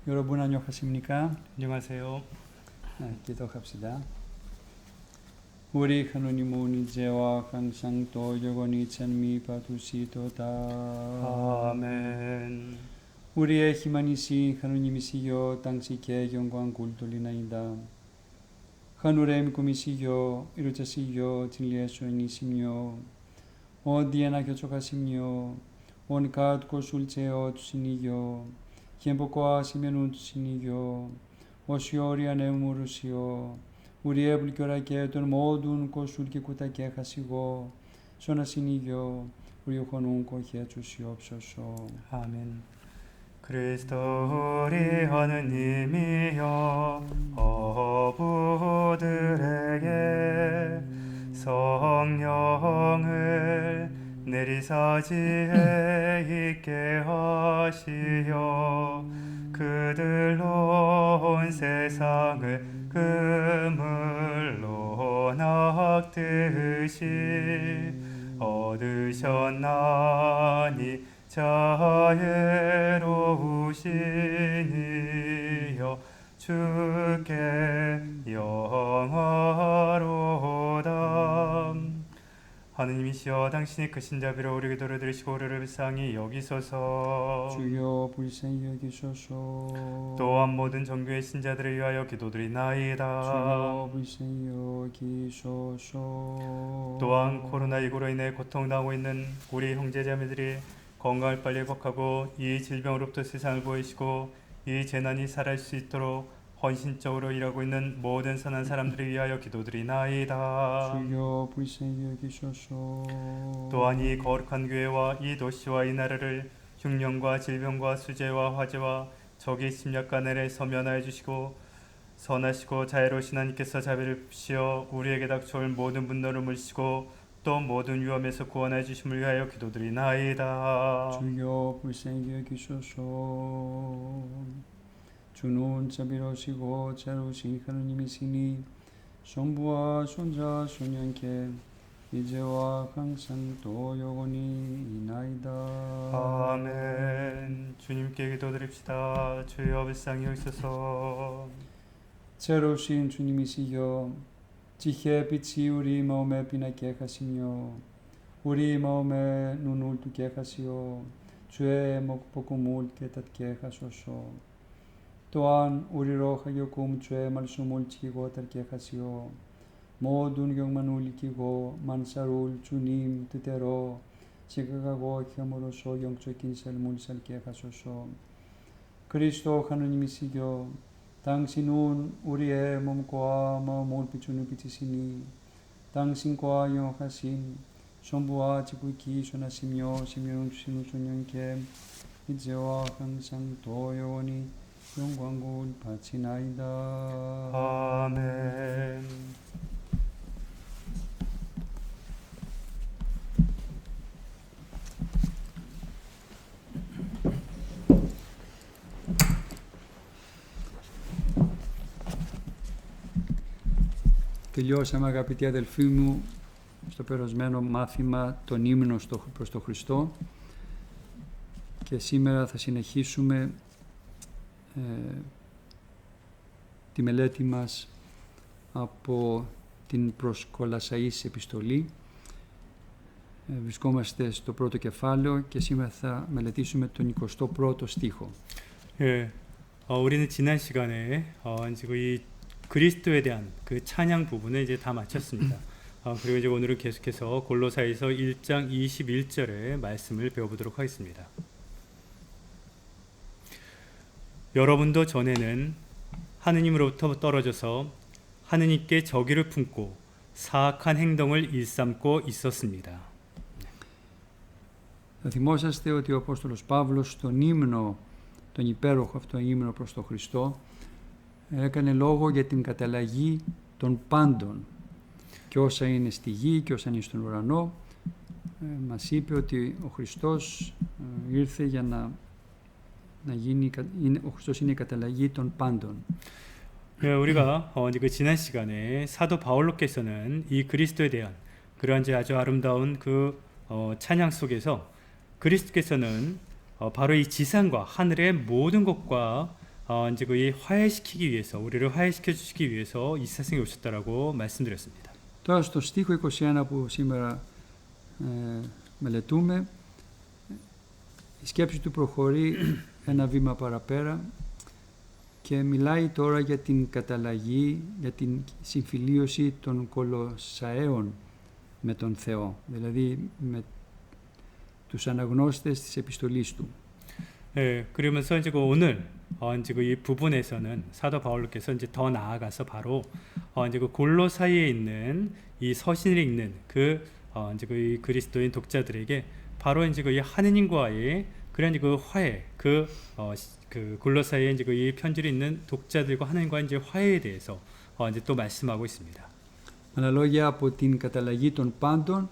여러분 안녕하십니까? 안녕하세요. 기도합시다. 우리 하느님은 이제와 항상 또 영원히 찬미 받으시도다. 아멘. 우리의 희망이신 하느님이시여 당시께 영광 굴돌리나이다. 하늘의 꿈이시여 이루자시여 진리의 주인이시며 어디에나 교족하시며 온갖 곳을 재어 주시니여 행복과 시면을 주시니여 오시오 우리 안에 머무르시오 우리의 불결하게 된 모든 곳을 깨끗하게 하시고 선하시니여 우리 혼을 고해 주시옵소서. 아멘. 그리스도 우리 하느님이여 어부들에게 성령을 내리사지에 있게 하시어 그들로 온 세상을 그물로 낚듯이 얻으셨나니 자애로우시니여 주께 영화로다. 하느님이시여 당신이 크신 자비로 우리 기도를 들으시고 우리를 불쌍히 여기소서. 주여 불쌍히 여기소서. 또한 모든 정교의 신자들을 위하여 기도드리나이다. 주여 불쌍히 여기소서. 또한 코로나19로 인해 고통당하고 있는 우리 형제자매들이 건강을 빨리 회복하고 이 질병으로부터 세상을 보이시고 이 재난이 사라질 수 있도록 헌신적으로 일하고 있는 모든 선한 사람들을 위하여 기도드리나이다. 주여 불쌍히 여기소서. 또한 이 거룩한 교회와 이 도시와 이 나라를 흉년과 질병과 수재와 화재와 적의 침략간에 서면하여 주시고 선하시고 자애로우신 하나님께서 자비를 베푸시어 우리에게 닥쳐올 모든 분노를 물리시고 또 모든 위험에서 구원해 주심을 위하여 기도드리나이다. 주여 불쌍히 여기소서. 주는 자비로우시고 자애로우신 하느님이시니 성부와 손자 손녀께 이제와 항상 또 영원히 이나이다. 아멘. 주님께 기도드립시다. 주여 불쌍히 여기소서. 자애로우신 주님이시여 지혜의 빛이 우리 마음에 빛나게 하시며 우리 마음에 눈을 뜨게 하시어 주의 복음을 깨닫게 하소서. 또한 우리로 하여금 주의 말씀을 지키고 따르게 하시어 모든 경만을 이기고 만사를 주님 뜻대로 지켜가고 힘으로써 영적인 삶을 살게 하소서. 그리스도 하느님이시여 당신은 우리의 몸과 마음을 비추는 빛이시니 당신과 영하신 성부와 지극히 선하시며 생명 주시는 주님께 이제와 항상 또 영원히 영광을 바치나이다. 아멘. Τελειώσαμε αγαπητοί αδελφοί μου στο περασμένο μάθημα τον ύμνο προς τον Χριστό και σήμερα θα συνεχίσουμε τη μελέτη μας από την προς Κολασσαείς επιστολή. Βρισκόμαστε στο πρώτο κεφάλαιο και σήμερα θα μελετήσουμε τον 21ο στίχο. 예, 우리는 지난 시간에 지금 이 그리스도에 대한 그 찬양 부분을 이제 다 마쳤습니다. 그리고 이제 오늘은 계속해서 골로새서 1장 21절의 말씀을 배워보도록 하겠습니다. 여러분도 전에는 하느님으로부터 떨어져서 하느님께 저기를 품고 사악한 행동을 일삼고 있었습니다. Θα θυμόσαστε ότι ο Απόστολος Παύλος στον ύμνο, τον υπέροχο αυτό ύμνο προς τον Χριστό, έκανε λόγο για την καταλλαγή των πάντων και όσα είναι στη γη και όσα είναι στον ουρανό. Μας είπε ότι ο Χριστός ήρθε για να γίνει, ο Χριστός είναι η καταλλαγή των πάντων. 우리가 그 지난 시간에 사도 바울로께서는 이 그리스도에 대한 그러한 아주 아름다운 그 찬양 속에서 그리스도께서는 바로 이 지상과 하늘의 모든 것과 이제 이 화해시키기 위해서 우리를 화해시켜 주시기 위해서 이 세상에 오셨다라고 말씀드렸습니다. Τώρα στο στίχο 21 που σήμερα μελετούμε, η σκέψη του προχωρεί ένα βήμα παραπέρα και μιλάει τώρα για την καταλλαγή, για την συμφιλίωση των Κολοσσαέων με τον Θεό, δηλαδή με τους αναγνώστες της επιστολής του. 그러면서 이제 오늘 이제 이 부분에서는 사도 바울께서 이제 더 나아가서 바로 이제 골로사이에 있는 이 서신을 읽는 이제 이 그리스도인 독자들에게 바로 이제 이 하느님과의 그런 그 화해, 그 골로사이에 이제 이 편지를 읽는 독자들과 하느님과의 이제 화해에 대해서 이제 또 말씀하고 있습니다. Με άλλα λόγια, από την καταλλαγή των πάντων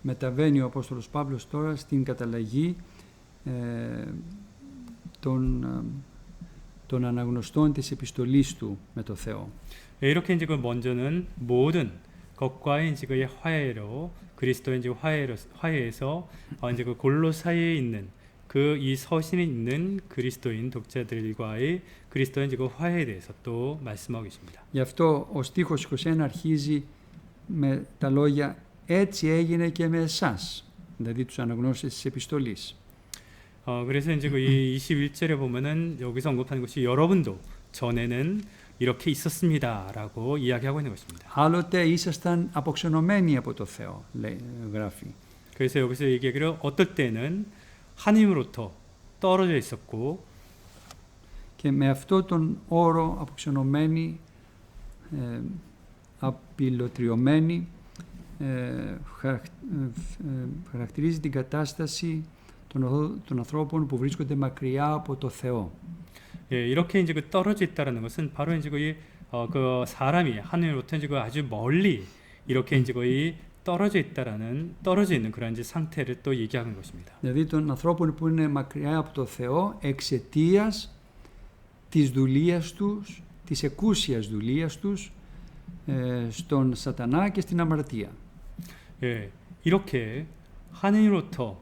μεταβαίνει ο Απόστολος Παύλος τώρα στην καταλλαγή των αναγνωστών της επιστολής του με το Θεό. 이렇게 이제 먼저는 모든 것과의 이제 그 화해로 그리스도의 이제 화해에서 이제 그 골로사이에 있는 이 서신에 있는 그리스도인 독자들과의 그리스도의 이제 그 화해에 대해서 또 말씀하고 계십니다. Γι' αυτό ο στίχος 21 αρχίζει με τα λόγια «Έτσι έγινε και με εσάς», δηλαδή τους αναγνώστες της επιστολής. 그래서 이제 이 21절에 보면은 여기서 언급하는 것이 여러분도 전에는 이렇게 있었습니다라고 이야기하고 있는 것입니다. Άλλοτε ήσασταν αποξενωμένοι από το Θεό, γράφει. 그래서 여기서 얘기하기를 어떨 때는 하나님으로부터 떨어져 있었고 και με αυτό τον όρο αποξενωμένοι, απειλωτριωμένοι, χαρακτηρίζει την κατάσταση των ανθρώπων που βρίσκονται μακριά από το Θεό. 이렇게 이제 떨어져 있다라는 것은 바로 이제 그 사람이 하나님으로부터 이제 아주 멀리 이렇게 이제 떨어져 있는 그런 이제 상태를 또 얘기하는 것입니다. Δηλαδή των ανθρώπων που είναι μακριά από το Θεό εξαιτίας της δουλείας τους, της εκούσιας δουλείας τους στον σατανά και στην αμαρτία. 이렇게 하나님으로부터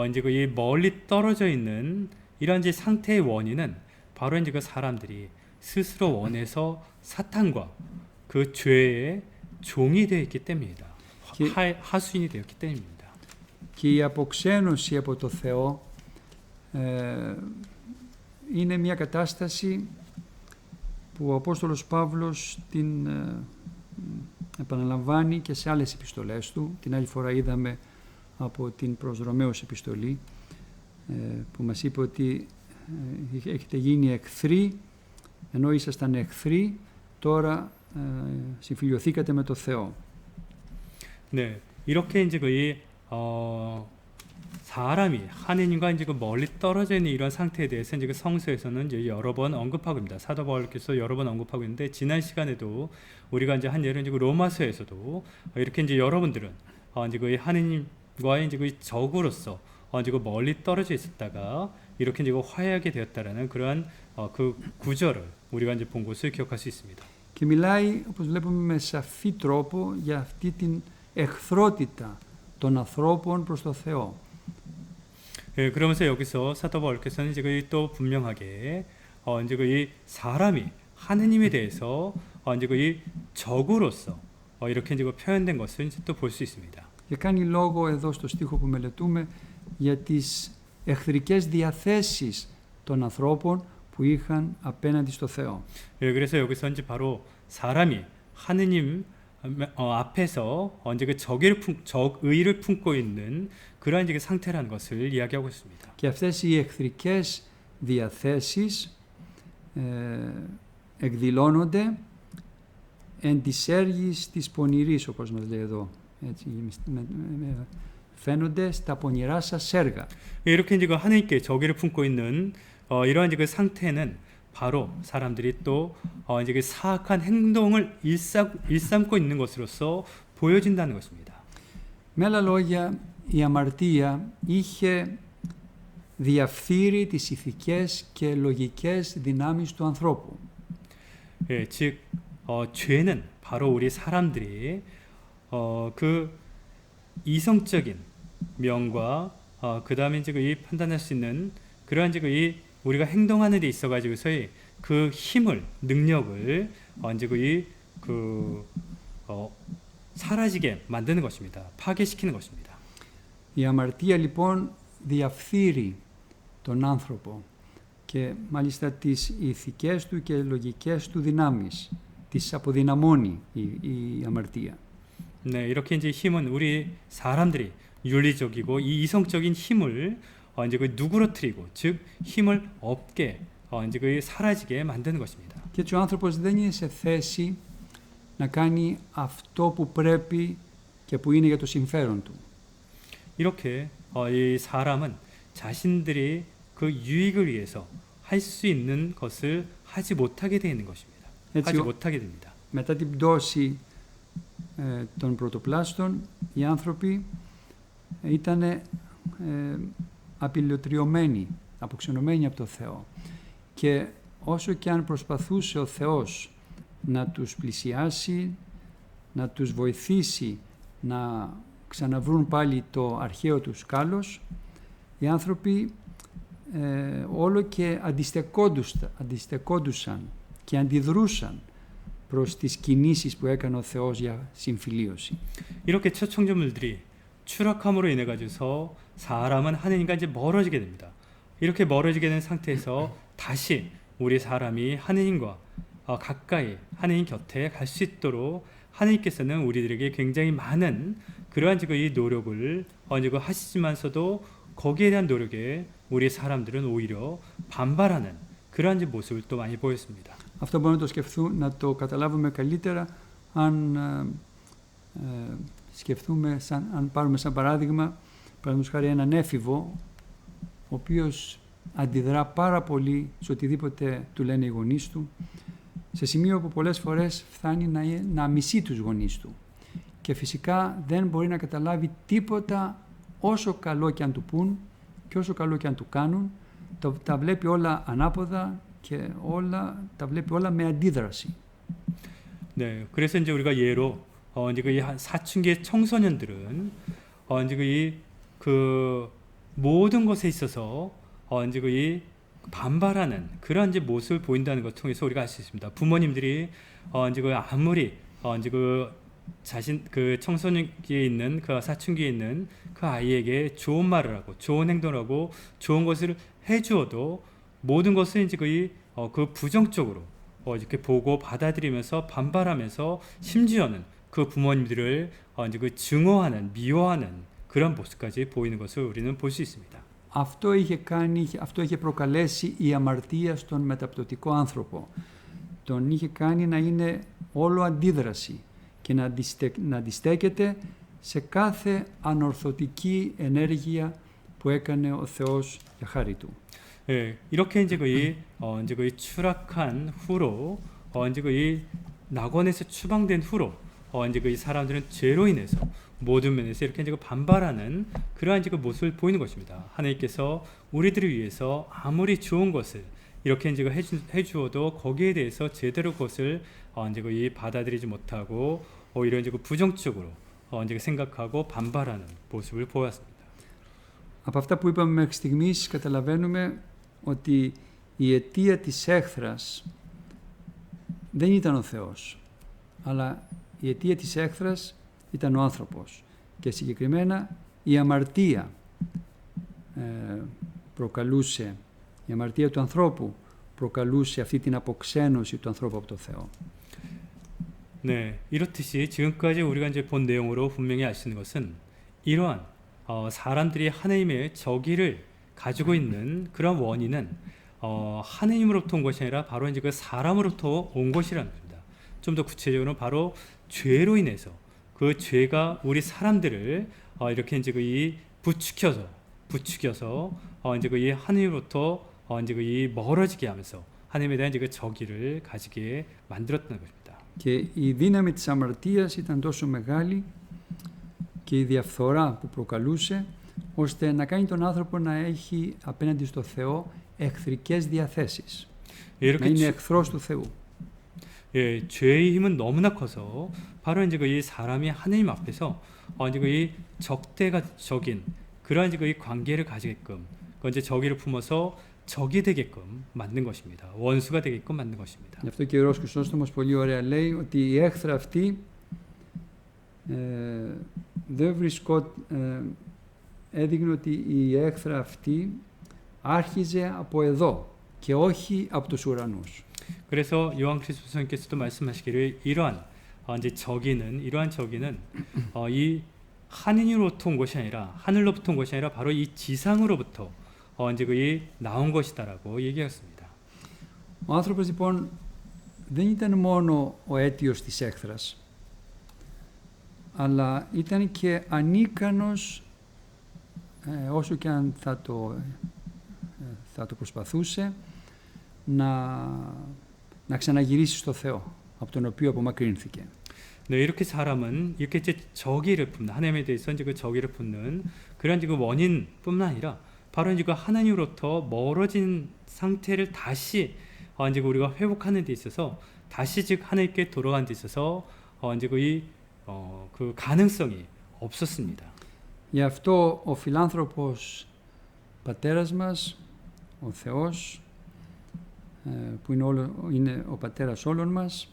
이제 이 멀리 떨어져 있는 이런 이제 상태의 원인은 바로 이제 그 사람들이 스스로 원해서 사탄과 그 죄의 종이 되어 있기 때문입니다. 하수인이 되었기 때문입니다. Και η αποξένωση από το Θεό είναι μια κατάσταση που ο Απόστολος Παύλος την επαναλαμβάνει και σε άλλες επιστολές του. Την άλλη φορά είδαμε από την προς Ρωμαίους επιστολή που μας είπε ότι έχετε γίνει εχθροί, ενώ ήσασταν εχθροί, τώρα συμφιλιωθήκατε με το Θεό. 네, 이렇게 이제 사람이 하느님과 이제 멀리 떨어져 있는 이런 상태에 대해서 이제 성서에서는 이제 여러 번 언급하고 있습니다. 사도 바울께서 여러 번 언급하고 있는데 지난 시간에도 우리가 이제 한 예를 이제 로마서에서도 이렇게 이제 여러분들은 이제 하느님과의 이제 적으로서 이제 멀리 떨어져 있었다가 이렇게 이제 화해하게 되었다라는 그러한 그 구절을 우리가 이제 본 것을 기억할 수 있습니다. Και μιλάει, όπως βλέπουμε, με σαφή τρόπο για αυτή την εχθρότητα των ανθρώπων προς το Θεό. 그러면서 여기서 사도 바울께서는 이제 또 분명하게 이제 이 사람이 하느님에 대해서 이제 이 적으로서 이렇게 이제 표현된 것을 이제 또 볼 수 있습니다. Και κάνει λόγο εδώ στο στίχο που μελετούμε για τις εχθρικές διαθέσεις των ανθρώπων που είχαν απέναντι στο Θεό. 그래서 여기서 이제 바로 사람이 하느님 앞에서 이제 그 적의를 품고 있는 그러한 이제 상태라는 것을 이야기하고 있습니다. Και αυτές οι εχθρικές διαθέσεις εκδηλώνονται εν της έργης της πονηρής, όπως μας λέει εδώ. Έτσι, φαίνονται στα πονηρά σας έργα. 이렇게 이제 하나님께 적의를 품고 있는 이러한 이제 그 상태는 바로 사람들이 또 이제 그 사악한 행동을 일삼고 있는 것으로서 보여진다는 것입니다. Με άλλα λόγια, η αμαρτία είχε διαφθείρει τις ηθικές και λογικές δυνάμεις του ανθρώπου. 즉 죄는 바로 우리 사람들이 그 이성적인 명과 그 다음에 이제 이 판단할 수 있는 그러한 이제 이 우리가 행동하는 데 있어 가지고서의 그 힘을, 능력을 이제 사라지게 만드는 것입니다. 파괴시키는 것입니다. Η αμαρτία λοιπόν διαφθείρει τον άνθρωπο και μάλιστα τις ηθικές του και λογικές του δυνάμεις. Τις αποδυναμώνει η αμαρτία. 네, 이렇게 이제 힘은 우리 사람들이 윤리적이고 이 이성적인 힘을 이제 누그러뜨리고, 즉 힘을 없게 이제 사라지게 만드는 것입니다. Και έτσι ο άνθρωπος δεν είναι σε θέση να κάνει αυτό που πρέπει και που είναι για το συμφέρον του. 이렇게 이 사람은 자신들이 그 유익을 위해서 할 수 있는 것을 하지 못하게 되는 것입니다. 하지 못하게 됩니다. Μετά την πτώση των πρωτοπλάστων, οι άνθρωποι ήταν απειλητριωμένοι, αποξενωμένοι από το Θεό. Και όσο και αν προσπαθούσε ο Θεός να τους πλησιάσει, να τους βοηθήσει να ξαναβρούν πάλι το αρχαίο τους κάλος, οι άνθρωποι όλο και αντιστεκόντουσαν και αντιδρούσαν προς τις κινήσεις που έκανε ο Θεός για συμφιλίωση. 이렇게 초청조물들이 추락함으로 인해 가지고서 사람은 하느님과 이제 멀어지게 됩니다. 이렇게 멀어지게 된 상태에서 다시 우리 사람이 하느님과 가까이 하느님 곁에 갈 수 있도록 하느님께서는 우리들에게 굉장히 많은 그러한 이 노력을 하시지만서도 거기에 대한 노력에 우리 사람들은 오히려 반발하는 그러한 모습을 또 많이 보였습니다. Αυτό μπορούμε να το καταλάβουμε καλύτερα αν σκεφτούμε, αν πάρουμε σαν παράδειγμα, παραδείγματος χάρη έναν έφηβο, ο οποίος αντιδρά πάρα πολύ σε οτιδήποτε του λένε οι γονείς του, σε σημείο που πολλές φορές φτάνει να μισεί τους γονείς του. Και φυσικά δεν μπορεί να καταλάβει τίποτα όσο καλό και αν του πούν και όσο καλό και αν του κάνουν, τα βλέπει όλα ανάποδα και τα βλέπει όλα με αντίδραση. 네, 그래서 이제 우리가 예로 이제 사춘기 청소년들은 이제 모든 것에 있어서 이제 반발하는 그런 이제 모습을 보인다는 것 통해서 우리가 알 수 있습니다. 부모님들이 이제 아무리 이제 자신 청소년기에 있는 사춘기에 있는 그 아이에게 좋은 말을 하고 좋은 행동을 하고 좋은 것을 해주어도 모든 것을 이제 부정적으로 이렇게 보고 받아들이면서 반발하면서 심지어는 그 부모님들을 이제 증오하는, 미워하는 그런 모습까지 보이는 것을 우리는 볼 수 있습니다. Αυτό είχε προκαλέσει η αμαρτία στον μεταπτωτικό άνθρωπο. Τον είχε κάνει να είναι όλο αντίδραση και να αντιστέκεται σε κάθε ανορθωτική ενέργεια που έκανε ο Θεός για χάρη του. 예, 이렇게 이제 추락한 후로 이제 낙원에서 추방된 후로 이제 사람들은 죄로 인해서 모든 면에서 이렇게 이제 반발하는 그러한 이제 모습을 보이는 것입니다. 하나님께서 우리들을 위해서 아무리 좋은 것을 이렇게 이제 해주어도 거기에 대해서 제대로 그것을 이제 받아들이지 못하고 오히려 이제 부정적으로 이제 생각하고 반발하는 모습을 보았습니다. Από αυτά που είπαμε μέχρι στιγμής καταλαβαίνουμε ότι η αιτία της έχθρας δεν ήταν ο Θεός, αλλά η αιτία της έχθρας ήταν ο άνθρωπος και συγκεκριμένα η αμαρτία η αμαρτία του ανθρώπου προκαλούσε αυτή την αποξένωση του ανθρώπου από το Θεό. 네, 이렇듯이 지금까지 우리가 이제 본 내용으로 분명히 알 수 있는 것은 이러한 사람들이 하나님의 저기를 가지고 있는 그런 원인은 하나님으로부터 온 것이 아니라 바로 이제 그 사람으로부터 온 것이라는 겁니다. 좀 더 구체적으로는 바로 죄로 인해서 그 죄가 우리 사람들을 이렇게 이제 부추겨서 이제 하나님으로부터 이제 멀어지게 하면서 하나님에 대한 이제 저기를 가지게 만들었다는 것입니다. Και η δύναμη της αμαρτίας ήταν τόσο μεγάλη και η διαφθορά που προκαλούσε, ώστε να κάνει τον άνθρωπο να έχει απέναντι στο Θεό εχθρικές διαθέσεις, να είναι εχθρός του Θεού. 예, 죄의 힘은 너무나 커서 바로 이제 이 사람이 하나님 앞에서 이제 이 적대적인 그러한 이제 이 관계를 가지게끔 이제 저기를 품어서 적이 되게끔 만든 것입니다. 원수가 되게끔 만든 것입니다. Γι' αυτό και ο Ιερός Χρυσόστομος πολύ ωραία λέει ότι η έχθρα αυτή έδειχνε ότι η έχθρα αυτή άρχιζε από εδώ και όχι από τους ουρανούς. 그래서 요한 그리스도께서도 말씀하시기를 이러한 적이는 이 하늘로부터 온 것이 아니라 바로 이 지상으로부터 이제 나온 것이다라고 얘기했습니다. Ο άνθρωπος λοιπόν δεν ήταν μόνο ο αίτιος της έχθρας, αλλά ήταν και ανίκανος, όσο και αν θα το προσπαθούσε, να ξαναγυρίσει στο Θεό, από τον οποίο απομακρύνθηκε. 네, 이렇게 사람은 이렇게 이제 저기를 품는, 하나님에 대해서 이제 그 저기를 품는 그런 지금 원인뿐만 아니라 바로 이제 그 하나님으로부터 멀어진 상태를 다시 이제 우리가 회복하는 데 있어서 다시 즉 하나님께 돌아가는 데 있어서 이제 그 가능성이 없었습니다. Γι' αυτό ο φιλάνθρωπος πατέρας μας, ο Θεός, που είναι ο πατέρας όλων μας,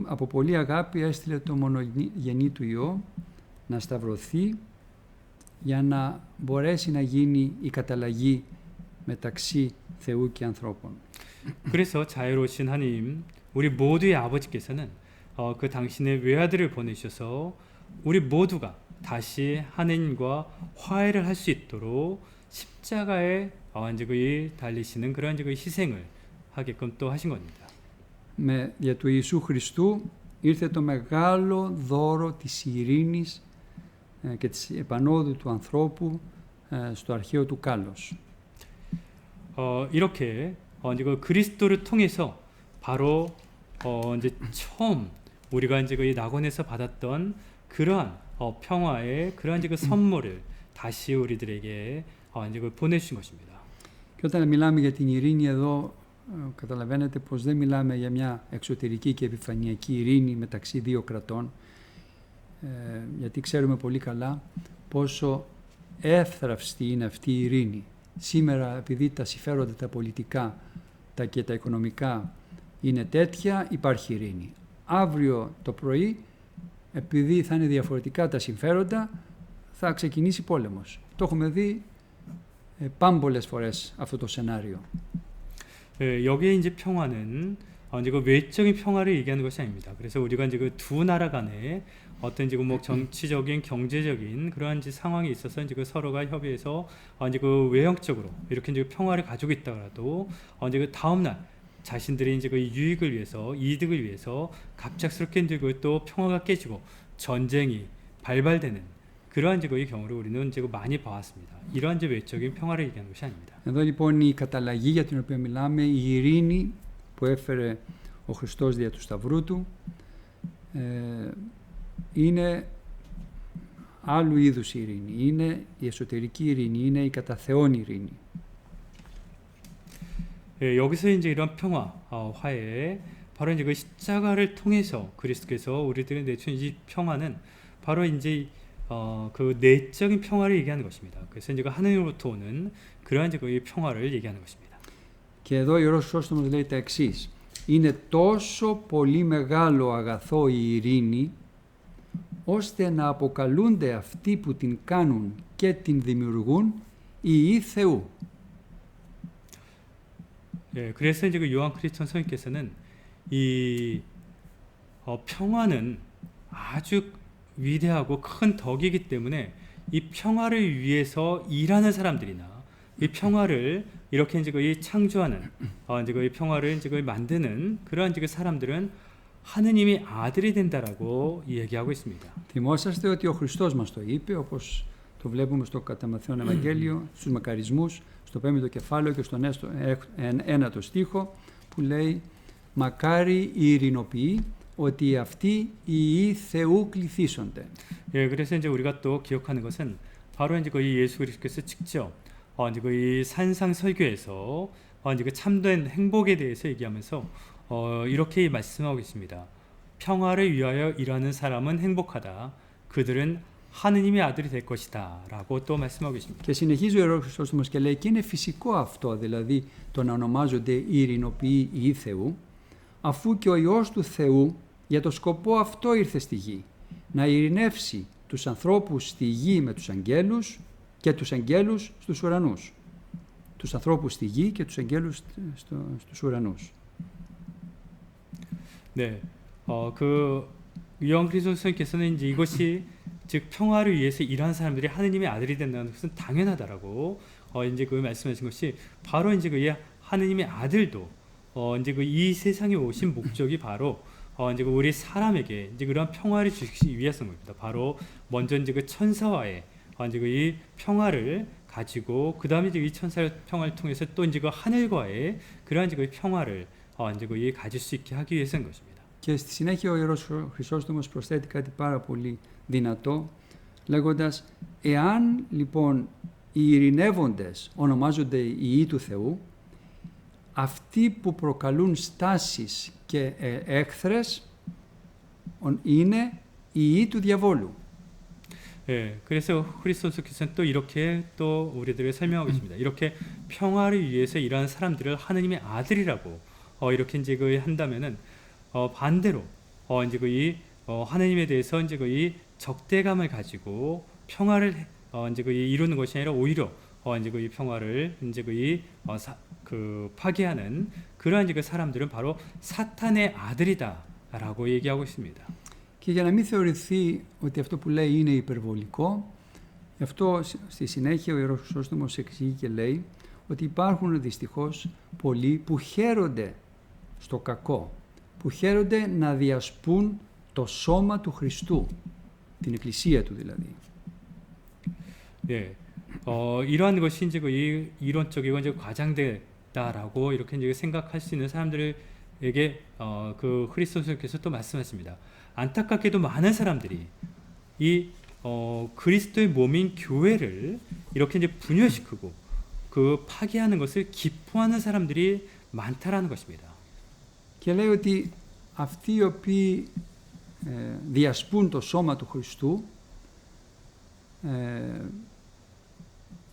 από πολλή αγάπη έστειλε το μονογενή του Υιό να σταυρωθεί για να μπορέσει να γίνει η καταλλαγή μεταξύ Θεού και ανθρώπων. 그래서 자유로우신 하나님, 우리 모두의 아버지께서는 그 당신의 외아들을 보내셔서 우리 모두가 다시 하나님과 화해를 할 수 있도록 십자가에 이제 달리시는 그런 이제 희생을 하게끔 또 하신 겁니다. Δια του Ιησού Χριστού ήρθε το μεγάλο δώρο της ειρήνης και της επανόδου του ανθρώπου στο αρχαίο του κάλος. 이렇게 이제 그 그리스도를 통해서 바로 이제 처음 우리가 이제 그 낙원에서 받았던 그러한 평화의 그러한 이제 그 선물을 다시 우리들에게 이제 그 보내주신 것입니다. Και όταν μιλάμε για την ειρήνη εδώ, καταλαβαίνετε πως δεν μιλάμε για μια εξωτερική και επιφανειακή ειρήνη μεταξύ δύο κρατών, γιατί ξέρουμε πολύ καλά πόσο εύθραυστη είναι αυτή η ειρήνη. Σήμερα, επειδή τα συμφέροντα τα πολιτικά και τα οικονομικά είναι τέτοια, υπάρχει ειρήνη. Αύριο το πρωί, επειδή θα είναι διαφορετικά τα συμφέροντα, θα ξεκινήσει πόλεμος. Το έχουμε δει πάμπολες φορές αυτό το σενάριο. 여기에 이제 평화는 이제 그 외적인 평화를 얘기하는 것이 아닙니다. 그래서 우리가 이제 그 두 나라 간에 어떤 지금 뭐 정치적인, 경제적인 그러한 이제 상황이 있어서 이제 그 서로가 협의해서 이제 그 외형적으로 이렇게 이제 평화를 가지고 있다가도 이제 그 다음 날 자신들의 이제 그 유익을 위해서, 이득을 위해서 갑작스럽게 이제 또 평화가 깨지고 전쟁이 발발되는 그러한 이제 그 경우를 우리는 이제 많이 봐왔습니다. 이러한 이제 외적인 평화를 얘기하는 것이 아닙니다. Εδώ λοιπόν η καταλλαγή για την οποία μιλάμε, η ειρήνη που έφερε ο Χριστός δια του Σταυρού του, είναι άλλου είδους η ειρήνη. Είναι η εσωτερική ειρήνη, είναι η κατά Θεόν ειρήνη. 여기서 이제 이런 평화, 화해, 바로 이제 그 십자가를 통해서 그리스도께서 우리들에게 내준 이 평화는 바로 이제 그 내적인 평화를 얘기하는 것입니다. 그래서 이제 그 하나님으로부터 오는 그러한 이제 그 평화를 얘기하는 것입니다. Και εδώ ο Ιερός Χρυσόστομος λέει τα εξής. Είναι τόσο πολύ μεγάλο αγαθό η ειρήνη, ώστε να αποκαλούνται αυτοί που την κάνουν και την δημιουργούν ιοί Θεού. 그래서 이제 그 요한 크리스천 성인께서는 이 평화는 아주 위대하고 큰 덕이기 때문에 이 평화를 위해서 일하는 사람들이나 이 평화를 이렇게 이제 그 창조하는 이제 그 평화를 이제 그 만드는 그러한 이제 그 사람들은 하느님의 아들이 된다라고 얘기하고 있습니다. Θυμόσαστε ότι ο Χριστός μας το είπε, όπως το βλέπουμε στο κατά Μαθαίον Ευαγγέλιο, στους μακαρισμούς, στο 5ο κεφάλαιο και στον 9ο στίχο, που λέει «Μακάρι οι ειρηνοποιοί, ότι αυτοί οι ιοί Θεού κληθήσονται». 예, 그래서 이제 우리가 또 기억하는 것은 바로 이제 그 예수 그리스도께서 직접 이제 그 이 산상 설교에서 이제 그 참된 행복에 대해서 얘기하면서 이렇게 말씀하고 있습니다. 평화를 위하여 일하는 사람은 행복하다. 그들은 하느님의 아들이 될 것이다라고 또 말씀하고 계십니다. Και συνεχίζει ο Ιερός Χρυσόστομος και λέει και είναι φυσικό αυτό, δηλαδή το να ονομάζονται οι ειρηνοποιοί Υιοί Θεού, αφού και ο Υιός του Θεού για το σκοπό αυτό ήρθε στη γη, να ειρηνεύσει τους ανθρώπους στη γη με τους αγγέλους και τους αγγέλους στους ουρανούς. Τους ανθρώπους στη γη και τους αγγέλους στους ουρανούς. 네, 그 요한 그리스도께서는 이제 이것이 즉 평화를 위해서 일하는 사람들이 하느님의 아들이 된다는 것은 당연하다라고 이제 그 말씀하신 것이 바로 이제 그 하느님의 아들도 이제 그 이 세상에 오신 목적이 바로 이제 그 우리 사람에게 이제 그런 평화를 주시기 위해서인 겁니다. 바로 먼저 이제 그 천사와의 이제 그 이 평화를 가지고 그 다음에 이제 이 천사의 평화를 통해서 또 이제 그 하늘과의 그러한 이제 그 평화를 이제 그 가질 수 있게 하기 위해서인 것입니다. Και στη συνέχεια ο Ιερός Χρυσόστομος προσθέτει κάτι πάρα πολύ δυνατό, λέγοντας εάν λοιπόν οι ειρηνεύοντες ονομάζονται οι Υιοί του Θεού, αυτοί που προκαλούν στάσεις και έχθρες είναι οι Υιοί του διαβόλου. 예, 그래서 그리스도께서는 또 이렇게 또 우리들을 설명하고 있습니다. 이렇게 평화를 위해서 일하는 사람들을 하느님의 아들이라고 이렇게 이제 그 한다면은 반대로 이제 그 이 하느님에 대해서 이제 그 이 적대감을 가지고 평화를 이제 그 이루는 것이 아니라 오히려 이제 그 이 평화를 이제 그 파괴하는 그러한 이제 그 사람들은 바로 사탄의 아들이다라고 얘기하고 있습니다. Και για να μην θεωρηθεί ότι αυτό που λέει είναι υπερβολικό, αυτό στη συνέχεια ο Ιερός Χρυσόστομος εξηγεί και λέει ότι υπάρχουν δυστυχώς πολλοί που χαίρονται στο κακό, που χαίρονται να διασπούν το σώμα του Χριστού, την Εκκλησία του δηλαδή. 예, 이러한 것이 이제 그 이론적이고 이제 과장되다라고 이렇게 이제 생각할 수 있는 사람들에게 그 그리스도께서 또 말씀하십니다. 안타깝게도 많은 사람들이 이 그리스도의 몸인 교회를 이렇게 이제 분열시키고 그 파괴하는 것을 기뻐하는 사람들이 많다라는 것입니다. Και λέει ότι αυτοί οι οποίοι διασπούν το σώμα του Χριστού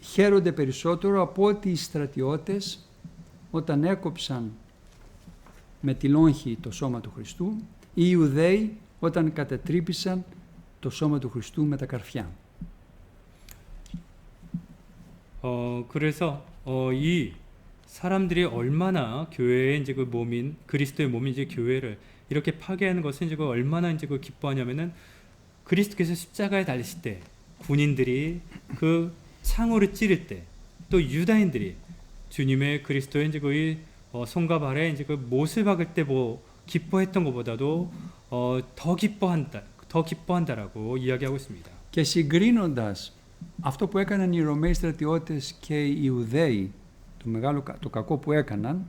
χαίρονται περισσότερο από ότι οι στρατιώτες όταν έκοψαν με τη λόγχη το σώμα του Χριστού ή οι Ιουδαίοι όταν κατατρύπησαν το σώμα του Χριστού με τα καρφιά. 그래서 이 사람들이 얼마나 교회의 이제 그 몸인 그리스도의 몸인 이제 교회를 이렇게 파괴하는 것은 이제 그 얼마나 이제 그 기뻐하냐면은 그리스도께서 십자가에 달리실 때 군인들이 그 창으로 찌를 때 또 유다인들이 주님의 그리스도의 이제 그 손과 발에 이제 그 못을 박을 때 뭐 기뻐했던 것보다도 더 기뻐한다라고 이야기하고 있습니다. Και συγκρίνοντας αυτό που έκαναν οι Ρωμαίοι στρατιώτες και οι Ιουδαίοι, το κακό που έκαναν,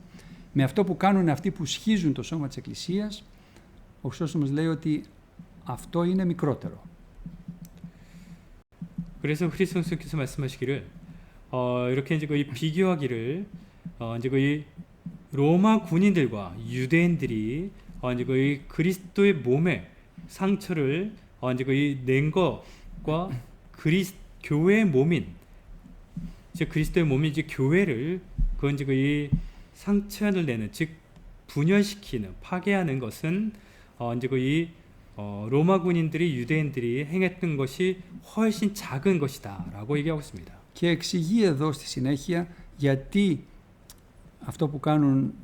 με αυτό που κάνουν αυτοί που σχίζουν το σώμα της Εκκλησίας, ο Χρυσόστομος λέει ότι αυτό είναι μικρότερο. 그래서 그리스도께서 말씀하시기를 이렇게 이제 이 비교하기를 이제 이 로마 군인들과 유대인들이 이제 이 그리스도의 몸에 상처를 이제 낸 것과 교회의 몸인 즉 그리스도의 몸인 이제 교회를 그 이제 이 상처를 내는 즉 분열시키는 파괴하는 것은 이제 이 로마 군인들이 유대인들이 행했던 것이 훨씬 작은 것이다라고 얘기하고 있습니다. Και εξηγεί εδώ στη συνέχεια γιατί αυτό που κάνουν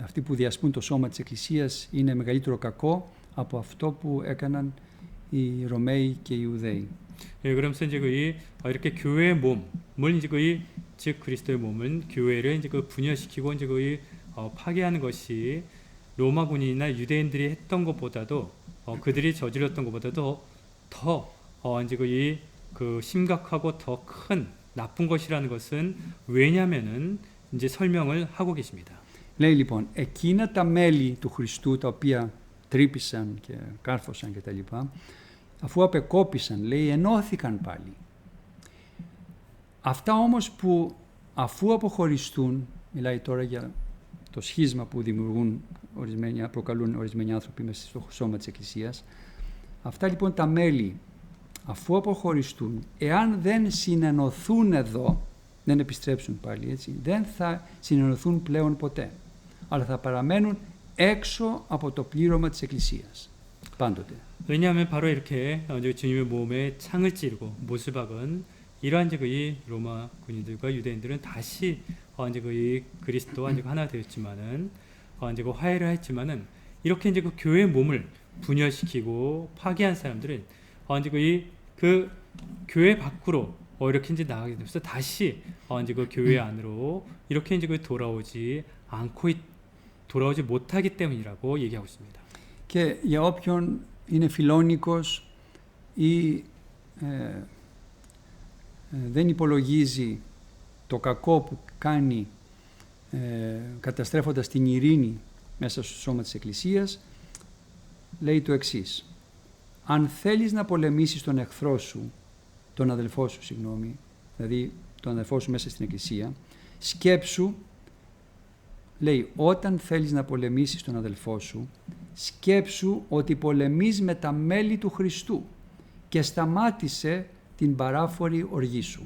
αυτοί που διασπούν το σώμα της Εκκλησίας είναι μεγαλύτερο κακό από αυτό που έκαναν οι Ρωμαίοι και οι Ιουδαίοι. 예, 그러면서 이제 이렇게 교회의 몸을 이제 즉 그리스도의 몸은 교회를 이제 분열시키고 이제 파괴하는 것이 로마 군인이나 유대인들이 했던 것보다도 그들이 저질렀던 것보다도 더 이제 그 심각하고 더 큰 나쁜 것이라는 것은 왜냐면은 이제 설명을 하고 계십니다. Λέει λοιπόν, εκείνα τα μέλη του Χριστού τα οποία τρύπησαν και κάρφωσαν κτλ. Αφού απεκόπησαν, λέει, ενώθηκαν πάλι. Αυτά όμως που αφού αποχωριστούν, μιλάει τώρα για το σχίσμα που προκαλούν ορισμένοι άνθρωποι μέσα στο σώμα της Εκκλησίας, αυτά λοιπόν τα μέλη αφού αποχωριστούν, εάν δεν συνενωθούν εδώ, δεν επιστρέψουν πάλι έτσι, δεν θα συνενωθούν πλέον ποτέ, αλλά θα παραμένουν έξω από το πλήρωμα της Εκκλησίας, πάντοτε. 왜냐하면 바로 이렇게 이제 주님의 몸에 창을 찌르고 못을 박은 이러한 이제 이 로마 군인들과 유대인들은 다시 이제 이 그리스도와 이제 하나 되었지만은 이제 화해를 했지만은 이렇게 이제 그 교회의 몸을 분열시키고 파괴한 사람들은 이제 그 교회 밖으로 이렇게 이제 나가게 되면서 다시 이제 그 교회 안으로 이렇게 이제 돌아오지 못하기 때문이라고 얘기하고 있습니다. Και για όποιον είναι φιλόνικος ή δεν υπολογίζει το κακό που κάνει καταστρέφοντας την ειρήνη μέσα στο σώμα της Εκκλησίας, λέει το εξής: αν θέλεις να πολεμήσεις τον εχθρό σου, τον αδελφό σου, δηλαδή τον αδελφό σου μέσα στην Εκκλησία, σκέψου, λέει, όταν θέλεις να πολεμήσεις τον αδελφό σου, σκέψου ότι πολεμείς με τα μέλη του Χριστού και σταμάτησε την παράφορη οργή σου.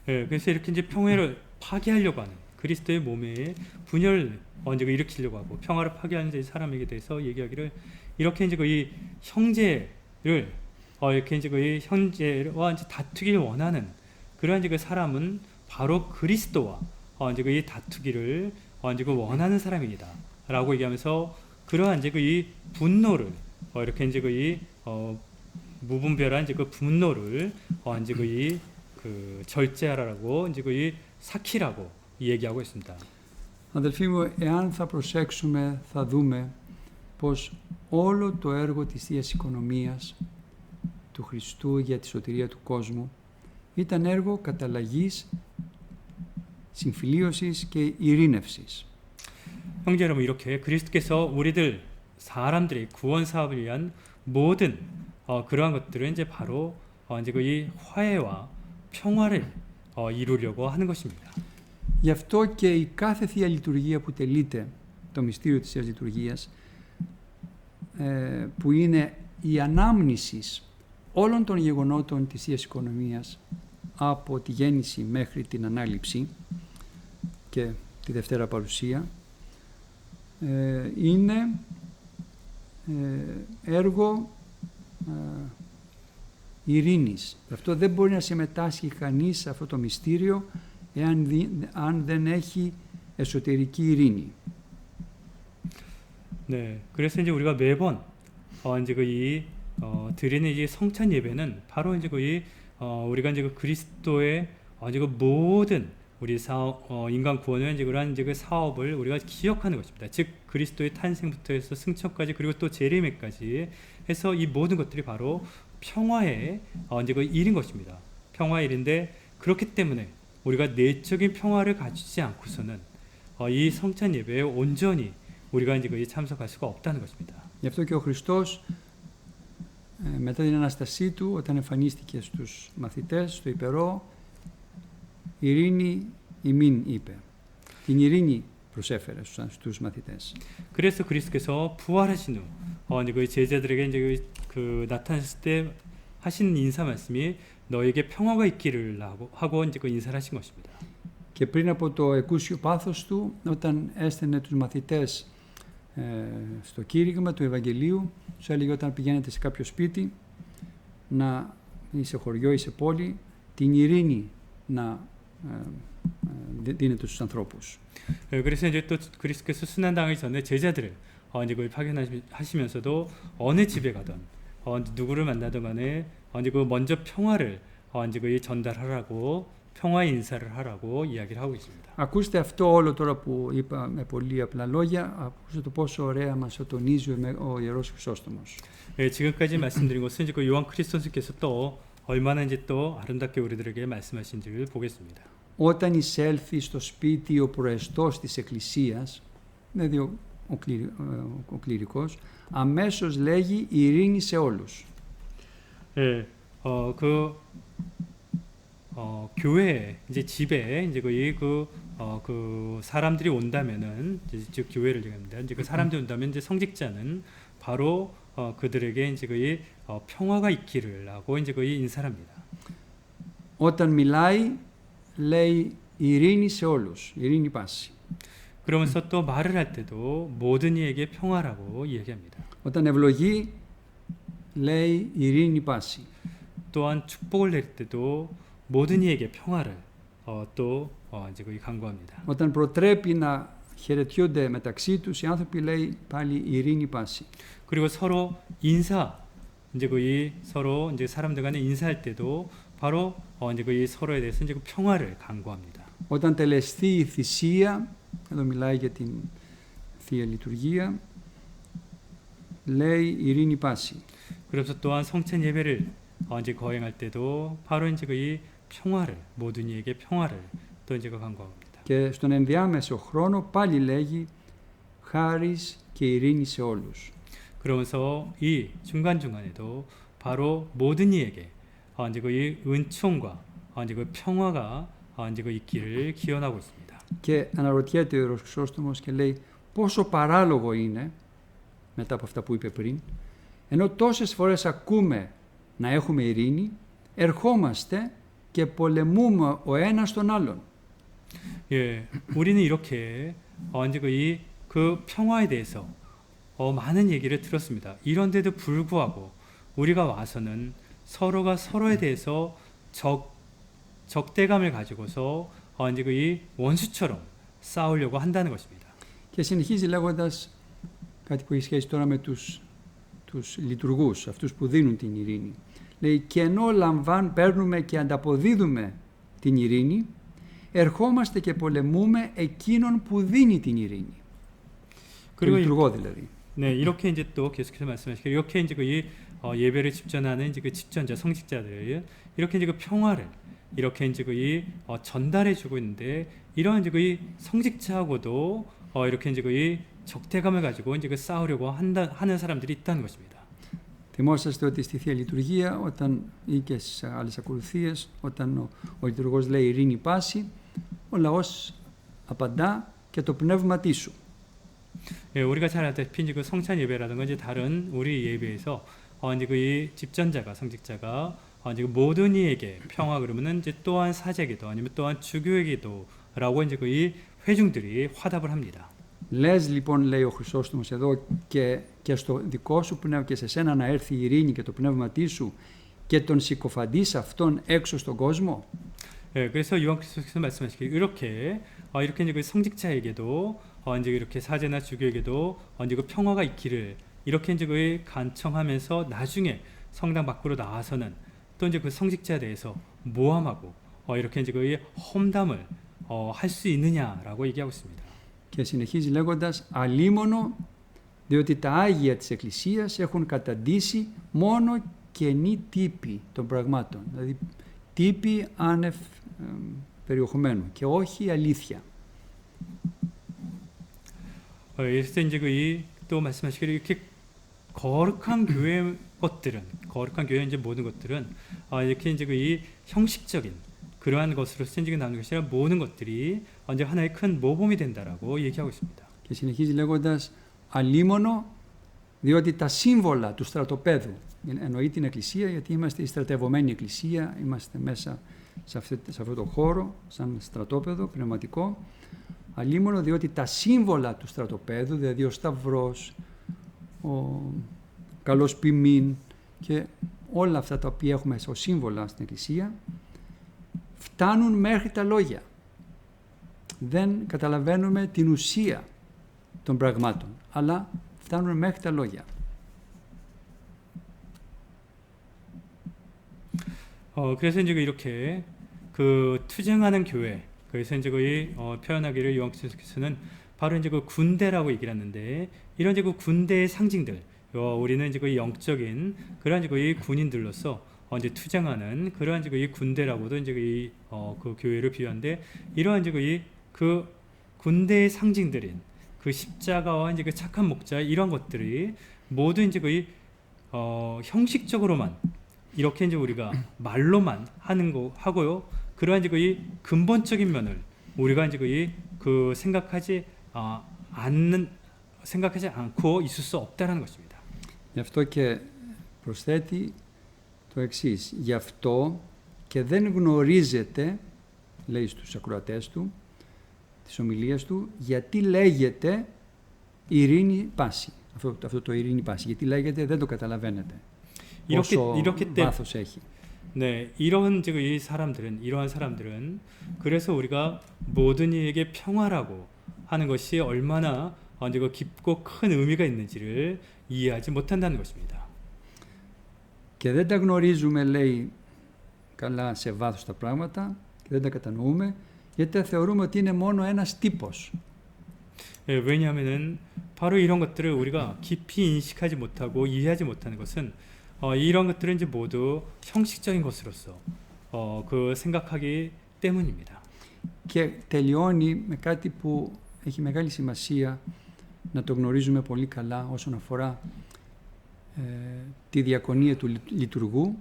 그래서 이렇게 이제 평화를 파괴하려고 하는 그리스도의 몸에 분열을 이제 일으키려고 하고 평화를 파괴하는 사람에게 대해서 얘기하기를 이렇게 이제 이 형제를 이렇게 이제 이 형제와 이제 다투기를 원하는 그러한 이제 그 사람은 바로 그리스도와 이제 이 다투기를 이제 원하는 사람이다라고 얘기하면서 그러한 이제 이 분노를 이렇게 이제 이 무분별한 이제 그 분노를 이제 그 절제하라고 이제 이 삭히라고 얘기하고 있습니다. Αδελφοί μου, εάν θα προσέξουμε, θα δούμε πως όλο το έργο της Θείας Οικονομίας του Χριστού για τη σωτηρία του κόσμου ήταν έργο καταλλαγής, συμφιλίωσης και ειρήνευσης. 형제 여러분, 이렇게 그리스도께서 우리들 사람들의 구원 사업을 위한 모든 그러한 것들은 이제 바로 이제 이 화해와 평화를 이루려고 하는 것입니다. Γι' αυτό και η κάθε Θεία Λειτουργία που τελείται, το μυστήριο της Θείας Λειτουργίας, που είναι η ανάμνηση όλων των γεγονότων της Θείας Οικονομίας από τη γέννηση μέχρι την Ανάληψη και τη Δευτέρα Παρουσία, είναι έργο ειρήνης. Αυτό δεν μπορεί να συμμετάσχει κανείς σε αυτό το μυστήριο αν δεν έχει εσωτερική ειρήνη. 네, 그래서 이제 우리가 매번 이제 드리는 이 성찬 예배는 바로 이제 우리가 이제 그리스도의 이제 모든 우리 인간 구원을 이제 그러한 이제 그 사업을 우리가 기억하는 것입니다. 즉 그리스도의 탄생부터 해서 승천까지 그리고 또 재림에까지 해서 이 모든 것들이 바로 평화의 이제 그 일인 것입니다. 평화의 일인데 그렇기 때문에 우리가 내적인 평화를 가지지 않고서는 이 성찬 예배에 온전히 우리가 이제 참석할 수가 없다는 것입니다. Γι' αυτό και ο Χριστός μετά την Αναστασή του, όταν εμφανίστηκε στους μαθητές, στο υπερό, ειρήνη ημίν είπε. Την ειρήνη προσέφερε στους μαθητές. 그래서 그리스도께서 부활하신 후 이제 그 제자들에게 이제 그 나타났을 때 하신 인사 말씀이 너에게 평화가 있기를 하고 이제 그 인사를 하신 것입니다. Και πριν από το εκούσιο πάθος του, όταν έστελνε τους μαθητές στο κήρυγμα του Ευαγγελίου, τους έλεγε όταν πηγαίνετε σε κάποιο σπίτι, ή σε χωριό ή σε πόλη, την ειρήνη να δίνετε στους ανθρώπους. 그래서 이제 또 그리스도께서 순환당하기 전에 제자들을 이제 그 파견하시면서도 어느 집에 가든 누구를 만나든 간에 이제 그 먼저 평화를 이제 그 전달하라고 평화의 인사를 하라고 이야기를 하고 있습니다. Ακούστε αυτό όλο τώρα που είπα με πολύ απλά λόγια, ακούστε το πόσο ωραία μας το τονίζει ο Ιερός Χρυσόστομος. 지금까지 말씀드린 것은 이제 그 요한 크리스토스께서 또 얼마나 이제 또 아름답게 우리들에게 말씀하신지를 보겠습니다. Όταν εισέλθει στο σπίτι ο προεστός της Εκκλησίας, δηλαδή ο κληρικός, αμέσως λέγει ειρήνη σε όλους. 교회 이제 집에 이제 그 사람들이 온다면은 즉 교회를 얘기합니다. 이제 그 사람들이 온다면 이제 성직자는 바로 그들에게 이제 그 평화가 있기를 하고 이제 그 인사합니다. Όταν μιλάει, λέει ειρήνη σε όλους, ειρήνη πάση. 그러면서 또 말을 할 때도 모든 이에게 평화라고 이야기합니다. Όταν ευλογεί, λέει ειρήνη πάση. 또한 축복을 낼 때도 모든 이에게 평화를 이제 거기 강구합니다. Όταν προτρέπει να χαιρετιούνται μεταξύ τους, οι άνθρωποι λέει πάλι ειρήνη πάση. 그리고 서로 인사 이제 거기 서로 이제 사람들 간에 인사할 때도 바로 이제 거기 서로에 대해서 이제 그 평화를 강구합니다. Όταν τελεσθεί η θυσία, εδώ μιλάει για την Θεία Λειτουργία, λέει ειρήνη πάση. 그래서 또한 성찬 예배를 이제 거행할 때도 바로 이제 그 평화를 모든 이에게 평화를 또 이제 강구합니다. Και στον ενδιάμεσο χρόνο πάλι λέγει χάρις και ειρήνη σε όλους. 그러면서 이 중간중간에도 바로 모든 이에게 이제 그 은총과 이제 그 평화가 이제 그 있기를 기원하고 있습니다. Και αναρωτιέται ο Ιερός Χρυσόστομος και λέει πόσο παράλογο είναι, μετά από αυτά που είπε πριν, ενώ τόσες φορές ακούμε να έχουμε ειρήνη, ερχόμαστε και πολεμούμε ο ένας τον άλλον. 예, 우리는 이렇게 이제 그 평화에 대해서 많은 얘기를 들었습니다. 이런데도 불구하고 우리가 와서는 서로가 서로에 대해서 적대감을 가지고서 이제 그 원수처럼 싸우려고 한다는 것입니다. Και συνεχίζει λέγοντας κάτι που έχει σχέση τώρα με τους λειτουργούς, αυτούς που δίνουν την ειρήνη. Λέει και ενώ παίρνουμε και ανταποδίδουμε την ειρήνη, ερχόμαστε και πολεμούμε εκείνον που δίνει την ειρήνη. 그 λειτουργό δηλαδή. 네, 이렇게 이제 또 계속해서 말씀하시고 이렇게 이제 그 예배를 집전하는 이제 그 집전자 성직자들 이렇게 이제 그 평화를 이렇게 이제 그 전달해 주고 있는데 이러한 이제 그 성직자하고도 이렇게 이제 그 적대감을 가지고 이제 그 싸우려고 하는 사람들이 있다는 것입니다. Θυμόσαστε ότι στη Θεία Λειτουργία ή και στις άλλες ακολουθίες, όταν ο λειτουργός λέει ειρήνη πάση, ο λαός απαντά και το πνεύμα τίσου. 예, 우리가 잘 알다시피 이제 그 성찬 예배라든가 이제 다른 우리 예배에서 이제 그 집전자가 성직자가 이제 그 모든 이에게 평화 그러면은 이제 또한 사제기도 아니면 또한 주교에게도라고 이제 그 회중들이 화답을 합니다. Λες λοιπόν, λέει ο Χρυσόστομος εδώ, και στο δικό σου πνεύμα και σε σένα να έρθει η ειρήνη και το πνεύμα τίσου και τον συκοφαντείς αυτόν έξω στον κόσμο. 예, 그래서 요한께서 말씀하시기를 이렇게 이제 그 성직자에게도 이제 이렇게 사제나 주교에게도 이제 그 평화가 있기를 이렇게 이제 그 간청하면서 나중에 성당 밖으로 나와서는 또 이제 그 성직자에 대해서 모함하고 이렇게 이제 그 험담을 할 수 있느냐라고 얘기하고 있습니다. Και συνεχίζει λέγοντας αλίμονο, διότι τα Άγια της Εκκλησίας έχουν καταντήσει μόνο κενή τύπη των πραγμάτων, δηλαδή τύπη άνευ περιεχομένου και όχι αλήθεια. 그래서 이제 또 말씀하시기를 이렇게 거룩한 교회 거룩한 교회 이제 모든 것들은 이렇게 이제 이 형식적인 그러한 것으로 생기게 나오는 것이 아니라 모든 것들이 이제 하나의 큰 모범이 된다라고 얘기하고 있습니다. Και συνεχίζει λέγοντας αλίμονο, διότι τα σύμβολα του στρατοπέδου, εννοεί την Εκκλησία γιατί είμαστε η στρατευωμένη Εκκλησία, είμαστε μέσα σε αυτό το χώρο, σαν στρατόπεδο πνευματικό, αλίμονο διότι τα σύμβολα του στρατοπέδου, δηλαδή ο Σταυρός, ο καλός ποιμήν και όλα αυτά τα οποία έχουμε ως σύμβολα στην Εκκλησία, φτάνουν μέχρι τα λόγια. Δεν καταλαβαίνουμε την ουσία των πραγμάτων, αλλά φτάνουν μέχρι τα λόγια. 그래서 이제 이렇게 그 투쟁하는 교회, 그래서 이제 거의 표현하기를 요한께서는 바로 이제 그 군대라고 얘기를 하는데 이런 이제 그 군대의 상징들, 우리는 이제 그 영적인 그런 이제 그 군인들로서 이제 투쟁하는 그러한 이제 그 군대라고도 이제 그 교회를 비유하는데 이러한 이제 그 군대의 상징들인 그 십자가와 이제 그 착한 목자 이런 것들이 모두 이제 형식적으로만 이렇게 이제 우리가 말로만 하는 거 하고요. 그러한 이제 그 근본적인 면을 우리가 이제 그 생각하지 않고 있을 수 없다라는 것입니다. Γι' αυτό και προσθέτει το εξής. Γι' αυτό και δεν γνωρίζετε, λέει στους ακροατές του, της ομιλίας του, γιατί λέγεται ειρήνη πάση. Αυτό το ειρήνη πάση. Γιατί λέγεται δεν το καταλαβαίνετε. Όσο βάθος έχει. 네, 이러한 사람들은 그래서 우리가 모든 이에게 평화라고 하는 것이 얼마나 깊고 큰 의미가 있는지를 이해하지 못한다는 것입니다. Και δεν τα γνωρίζουμε, λέει, καλά σε βάθος τα πράγματα και δεν τα κατανοούμε, γιατί θεωρούμε ότι είναι μόνο ένας τύπος. 예, 왜냐하면은 바로 이런 것들을 우리가 깊이 인식하지 못하고 이해하지 못하는 것은 이런 것들은 이제 모두 형식적인 것으로서 그 생각하기 때문입니다. Και τελειώνει με κάτι που έχει μεγάλη σημασία να το γνωρίζουμε πολύ καλά όσον αφορά τη διακονία του λειτουργού,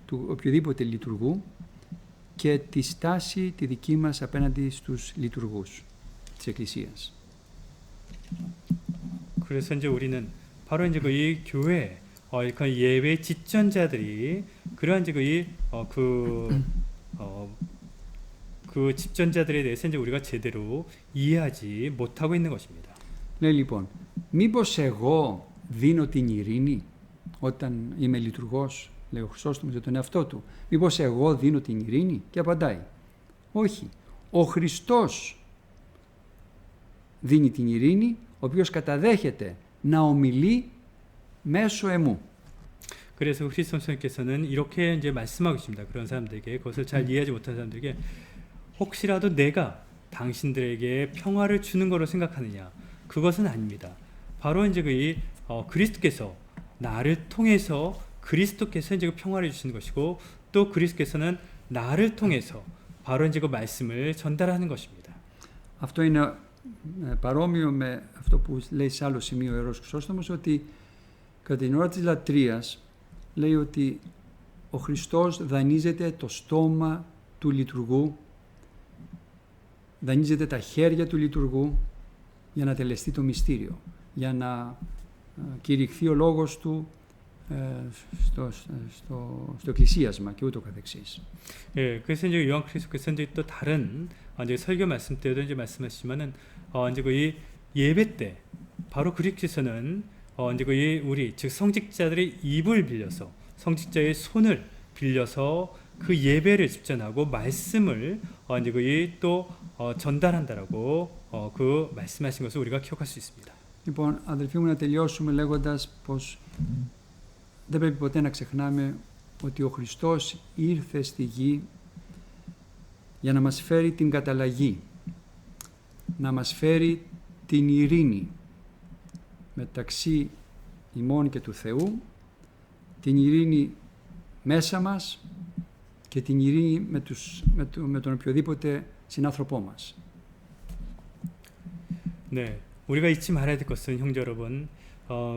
του οποιοδήποτε λειτουργού και τη στάση τη δική μας απέναντι στους λειτουργούς της Εκκλησίας. 그래서 이제 우리는 바로 이제 이 교회 그 예배 집전자들이 그러한 이제 그 집전자들에 대해서 이제 우리가 제대로 이해하지 못하고 있는 것입니다. Λέει λοιπόν, μήπως εγώ δίνω την ειρήνη όταν είμαι λειτουργός, λέει ο Χρυσόστομος για τον εαυτό του. Μήπως εγώ δίνω την ειρήνη? Και απαντάει, όχι. Ο Χριστός δίνει την ειρήνη, ο οποίος καταδέχεται να ομιλεί μέσω εμού. 그래서 크리스천께서는 이렇게 이제 말씀하고 있습니다. 그런 사람들에게 그것을 잘 이해하지 못한 사람들에게 혹시라도 내가 당신들에게 평화를 주는 거로 생각하느냐? 그것은 아닙니다. 바로 이제 그리스도께서 나를 통해서 그리스도께서 이제 그 평화를 주시는 것이고 또 그리스도께서는 나를 통해서 바로 이제 그 말씀을 전달하는 것입니다. Αυτό είναι παρόμοιο με αυτό που λέει σε άλλο σημείο ο Ιερός Χρυσόστομος, ότι κατά την ώρα της λατρείας λέει ότι ο Χριστός δανείζεται το στόμα του λειτουργού, δανείζεται τα χέρια του λειτουργού για να τελεστεί το μυστήριο, για να κηρυχθεί ο λόγος του στο εκκλησίασμα και ούτω καθεξής. 예, 그래서 이제 요한 그리스도께서 이제 또 다른 이제 설교 말씀 때도 이제 말씀하시지만은 이제 이 예배 때 바로 그리스도께서는 이제 우리 즉 성직자들의 입을 빌려서 성직자의 손을 빌려서 그 예배를 집전하고 말씀을 이제 또 전달한다라고 그 말씀하신 것을 우리가 기억할 수 있습니다. Λοιπόν, αδελφοί μου, να τελειώσουμε λέγοντας πως δεν πρέπει ποτέ να ξεχνάμε ότι ο Χριστός ήρθε στη γη για να μας φέρει την καταλλαγή, να μας φέρει την ειρήνη μεταξύ ημών και του Θεού, την ειρήνη μέσα μας και την ειρήνη με τον οποιοδήποτε συνάνθρωπό μας. 네, 우리가 잊지 말아야 될 것은 형제 여러분,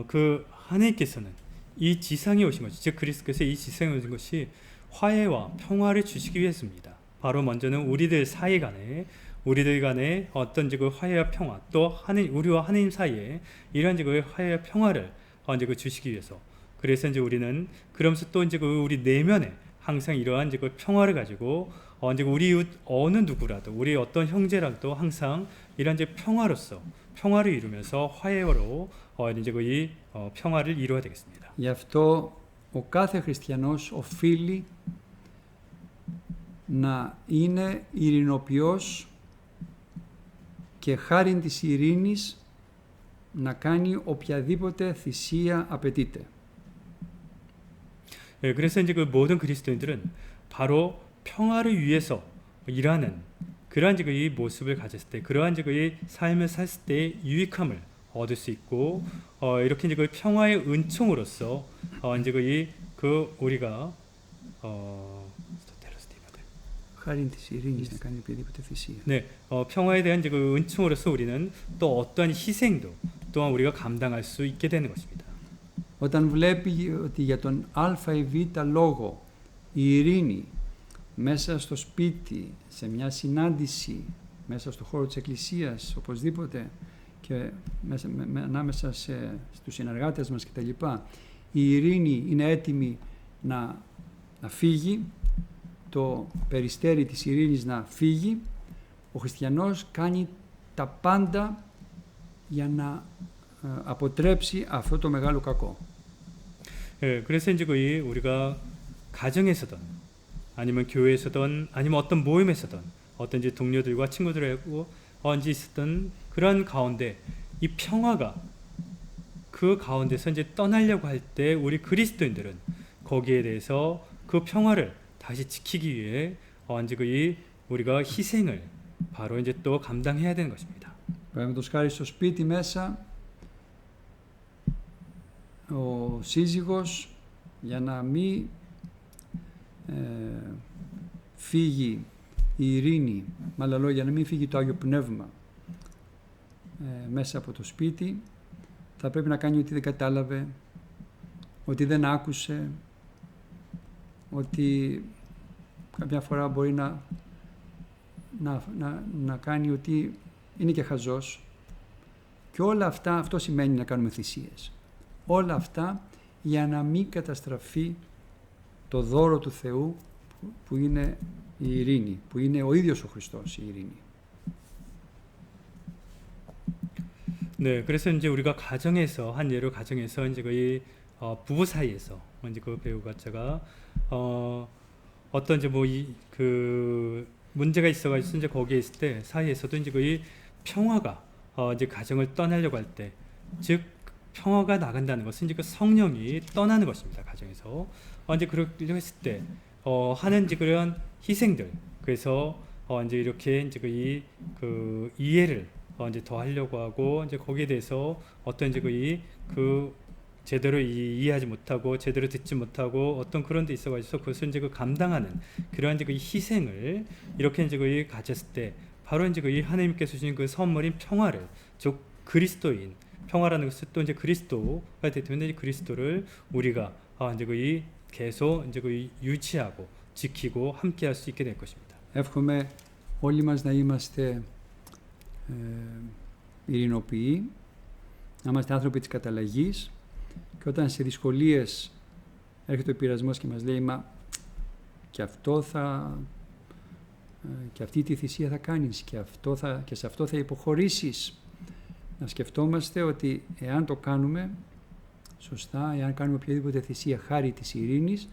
그 하나님께서는 이 지상에 오신 것이, 즉 그리스도께서 이 지상에 오신 것이 화해와 평화를 주시기 위해서입니다. 바로 먼저는 우리들 사이 간에 우리들 간에 어떤 그 화해와 평화, 또 우리와 하나님 사이에 이러한 그 화해와 평화를 그 주시기 위해서. 그래서 이제 우리는 그러면서 또 이제 그 우리 내면에 항상 이러한 이제 그 평화를 가지고 이제 우리 어느 누구라도 우리 어떤 형제라도 항상 이러한 이제 평화로서 평화를 이루면서 화해로 이제 이 평화를 이루어야 되겠습니다. Γι' αυτό ο κάθε χριστιανός οφείλει να είναι ειρηνοποιός και χάριν της ειρήνης να κάνει οποιαδήποτε θυσία απαιτείται. 예, 그래서 이제 그 모든 그리스도인들은 바로 평화를 위해서 일하는 그러한 이제 이 모습을 가졌을 때, 그러한 이제 그 삶을 살 때 유익함을 얻을 수 있고, 이렇게 이제 그 평화의 은총으로서 이제 그 우리가 Χάριν της ειρήνης να κάνει οποιαδήποτε θυσία. 네, 평화에 대한 이제 그 은총으로서 우리는 또 어떠한 희생도 또한 우리가 감당할 수 있게 되는 것입니다. Όταν βλέπει ότι για τον α ή β λόγο η ειρήνη μέσα στο σπίτι, σε μια συνάντηση, μέσα στο χώρο της εκκλησίας, οπωσδήποτε, και ανάμεσα στους συνεργάτες μας κτλ. Η ειρήνη είναι έτοιμη να φύγει, το περιστέρι της ειρήνης να φύγει, ο χριστιανός κάνει τα πάντα για να αποτρέψει αυτό το μεγάλο κακό. 그래서 이제 거의 우리가 가정에서든 아니면 교회에서든 아니면 어떤 모임에서든 어떤 이제 동료들과 친구들하고 언제 있었던 그런 가운데 이 평화가 그 가운데서 이제 떠나려고 할 때 우리 그리스도인들은 거기에 대해서 그 평화를 다시 지키기 위해 이제 거의 우리가 희생을 바로 이제 또 감당해야 되는 것입니다. Παραδείγματος χάρη στο σπίτι μέσα, ο σύζυγος για να μην φύγει η ειρήνη, με άλλα λόγια, να μην φύγει το Άγιο Πνεύμα μέσα από το σπίτι, θα πρέπει να κάνει ότι δεν κατάλαβε, ότι δεν άκουσε, ότι κάποια φορά μπορεί να κάνει ότι είναι και χαζός. Και όλα αυτά, αυτό σημαίνει να κάνουμε θυσίες. Όλα αυτά για να μην καταστραφεί το δώρο του Θεού που είναι η ειρήνη, που είναι ο ίδιος ο Χριστός η ειρήνη. 네, 그래서 이제 우리가 가정에서 한 예로 가정에서 이제 거의 부부 사이에서 이제 그 배우가 제가 어떤 이제 뭐 그 문제가 있어가지고 이제 거기에 있을 때 사이에서도 이제 거의 평화가 이제 가정을 떠나려고 할 때, 즉 평화가 나간다는 것은 이제 그 성령이 떠나는 것입니다. 가정에서 이제 그러려고 했을 때 하는 이제 그런 희생들, 그래서 이제 이렇게 이제 그 이해를 이제 더 하려고 하고 이제 거기에 대해서 어떤 이제 그 제대로 이해하지 못하고 제대로 듣지 못하고 어떤 그런 데 있어가지고 그것을 이제 그 감당하는 그러한 이제 그 희생을 이렇게 이제 그 가졌을 때 바로 이제 그 하나님께서 주신 그 선물인 평화를, 즉 그리스도인 평화라는 것은 또 이제 그리스도가 되기 때문에 그리스도를 우리가 이제 그 계속 이제 그 유지하고 지키고 함께할 수 있게 될 것입니다. Εύχομαι όλοι μας να είμαστε ειρηνοποιοί, να είμαστε άνθρωποι της καταλλαγής και όταν σε δυσκολίες έρχεται ο πειρασμός και μας λέει «Μα και αυτή τη θυσία θα κάνεις και σε αυτό θα υποχωρήσεις», να σκεφτόμαστε ότι εάν το κάνουμε σωστά, εάν κάνουμε οποιαδήποτε θυσία χάρη της ειρήνης,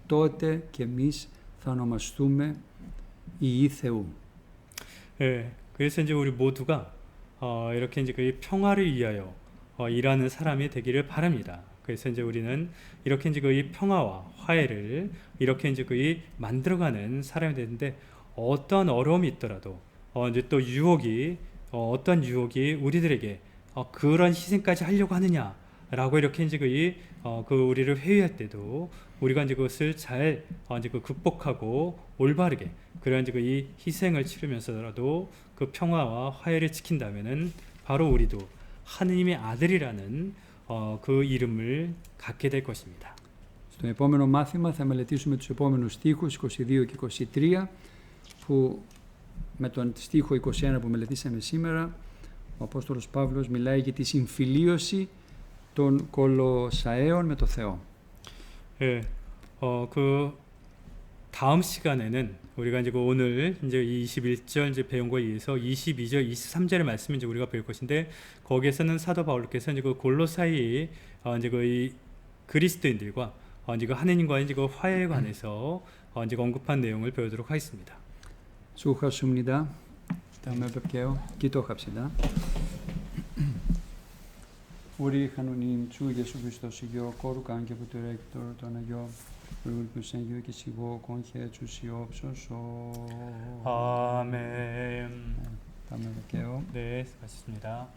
τότε και εμείς θα ονομαστούμε 이이 Θεού. 그래서 이제 우리 모두가 이렇게 이제 그 평화를 위하여 일하는 사람이 되기를 바랍니다. 그래서 이제 우리는 이렇게 이제 그 평화와 화해를 이렇게 이제 그 만들어가는 사람이 되는데 어떠한 어려움이 있더라도 이제 또 유혹이 어떤 유혹이 우리들에게 그런 희생까지 하려고 하느냐라고 이렇게 이제 그 우리를 회유할 때도 우리가 이제 그것을 잘 이제 그 극복하고 올바르게 그런 이제 이 희생을 치르면서라도 그 평화와 화해를 지킨다면은 바로 우리도 하느님의 아들이라는 그 이름을 갖게 될 것입니다. Στο επόμενο μάθημα θα μελετήσουμε τους επόμενους στίχους 22 και 23 που με τον στίχο 21 που μελετήσαμε σήμερα ο Απόστολος Παύλος μιλάει για τη συμφιλίωση των Κολοσσαέων με το Θεό. 그 다음 시간에는 우리가 이제 오늘 이제 21절 이제 배운 거에 의해서 22절, 23절의 말씀을 이제 우리가 배울 것인데 거기에서는 사도 바울께서 이제 그 골로사이 이제 그 그리스도인들과 이제 그 하느님과 이제 그 화해에 관해서 이제 언급한 내용을 배우도록 하겠습니다. 수고하셨습니다. 다음에 뵐게요. 기도합시다. 우리 하나님 주 예수 그리스도시요 거룩한 교부들의 기도를 떠나요 우리 생겨 계시고 권해 주시옵소서. 아멘. 다음에 뵐게요. 네, 수고하셨습니다.